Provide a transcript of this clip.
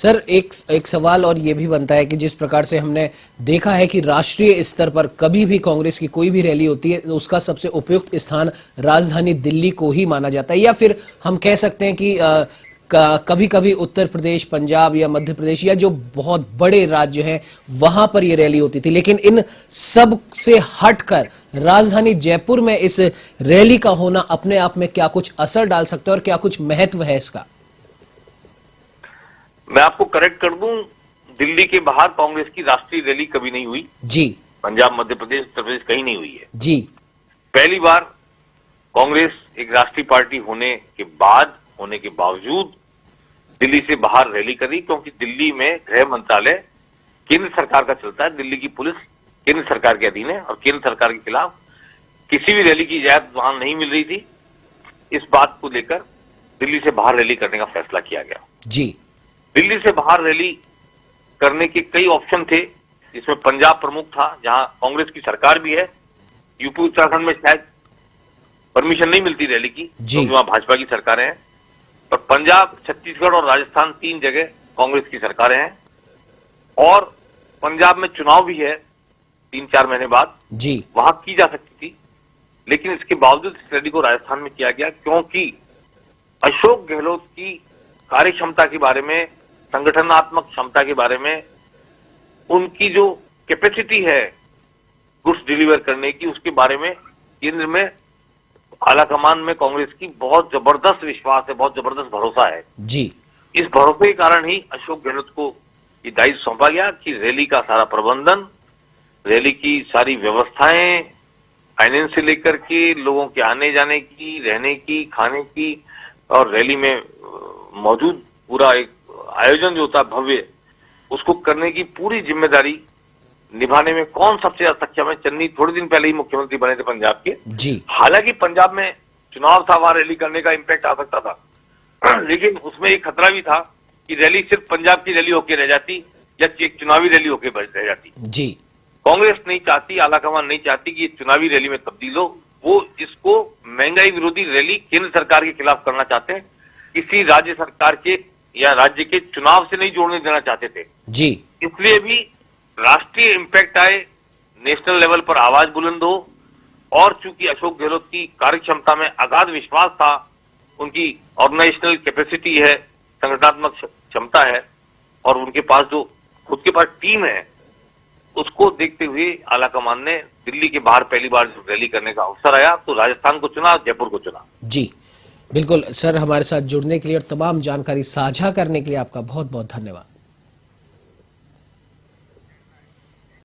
Sir एक सवाल और ये भी बनता है कि जिस प्रकार से हमने देखा है कि राष्ट्रीय स्तर पर कभी भी कांग्रेस की कोई भी रैली होती है तो उसका सबसे उपयुक्त स्थान राजधानी दिल्ली को ही माना जाता है, या फिर हम कह सकते हैं कि कभी कभी उत्तर प्रदेश, पंजाब या मध्य प्रदेश या जो बहुत बड़े राज्य हैं वहां पर ये रैली होती थी। लेकिन इन सब से हटकर राजधानी जयपुर में इस रैली का होना अपने आप में क्या कुछ असर डाल सकता है और क्या कुछ महत्व है इसका? मैं आपको करेक्ट कर दूं, दिल्ली के बाहर कांग्रेस की राष्ट्रीय रैली कभी नहीं हुई जी। पंजाब, मध्य प्रदेश, उत्तर प्रदेश कहीं नहीं हुई है जी। पहली बार कांग्रेस एक राष्ट्रीय पार्टी होने के बावजूद दिल्ली से बाहर रैली करी, क्योंकि दिल्ली में गृह मंत्रालय केंद्र सरकार का चलता है, दिल्ली की पुलिस केंद्र सरकार के अधीन है और केंद्र सरकार के खिलाफ किसी भी रैली की इजाजत वहां नहीं मिल रही थी। इस बात को लेकर दिल्ली से बाहर रैली करने का फैसला किया गया। जी। दिल्ली से बाहर रैली करने के कई ऑप्शन थे, जिसमें पंजाब प्रमुख था, जहां कांग्रेस की सरकार भी है। यूपी उत्तराखंड में शायद परमिशन नहीं मिलती रैली की, क्योंकि वहां भाजपा की सरकारें हैं। पर पंजाब, छत्तीसगढ़ और राजस्थान 3 जगह कांग्रेस की सरकारें हैं और पंजाब में चुनाव भी है 3-4 महीने बाद जी। वहां की जा सकती थी, लेकिन इसके बावजूद इस रैली को राजस्थान में किया गया, क्योंकि अशोक गहलोत की कार्य क्षमता के बारे में, संगठनात्मक क्षमता के बारे में, उनकी जो कैपेसिटी है गुड्स डिलीवर करने की, उसके बारे में केंद्र में आला कमान में कांग्रेस की बहुत जबरदस्त विश्वास है, बहुत जबरदस्त भरोसा है जी। इस भरोसे के कारण ही अशोक गहलोत को ये दायित्व सौंपा गया कि रैली का सारा प्रबंधन, रैली की सारी व्यवस्थाएं, फाइनेंस से लेकर के लोगों के आने जाने की, रहने की, खाने की और रैली में मौजूद पूरा एक आयोजन जो होता है भव्य, उसको करने की पूरी जिम्मेदारी निभाने में कौन सबसे ज्यादा सक्षम है? चन्नी थोड़े दिन पहले ही मुख्यमंत्री बने थे पंजाब के जी। हालांकि पंजाब में चुनाव था, वहां रैली करने का इंपैक्ट आ सकता था लेकिन उसमें एक खतरा भी था कि रैली सिर्फ पंजाब की रैली होकर रह जाती या एक चुनावी रैली होकर रह जाती। जी। कांग्रेस नहीं चाहती, आलाकमान नहीं चाहती कि ये चुनावी रैली में तब्दील हो। वो इसको महंगाई विरोधी रैली केंद्र सरकार के खिलाफ करना चाहते हैं, किसी राज्य सरकार के या राज्य के चुनाव से नहीं जोड़ने देना चाहते थे जी। इसलिए भी राष्ट्रीय इंपैक्ट आए, नेशनल लेवल पर आवाज बुलंद हो, और चूंकि अशोक गहलोत की कार्य क्षमता में अगाध विश्वास था, उनकी ऑर्गेनाइजेशनल कैपेसिटी है, संगठनात्मक क्षमता है और उनके पास जो खुद के पास टीम है, उसको देखते हुए आलाकमान ने दिल्ली के बाहर पहली बार रैली करने का अवसर आया तो राजस्थान को चुना, जयपुर को चुना। जी बिल्कुल सर, हमारे साथ जुड़ने के लिए और तमाम जानकारी साझा करने के लिए आपका बहुत बहुत धन्यवाद।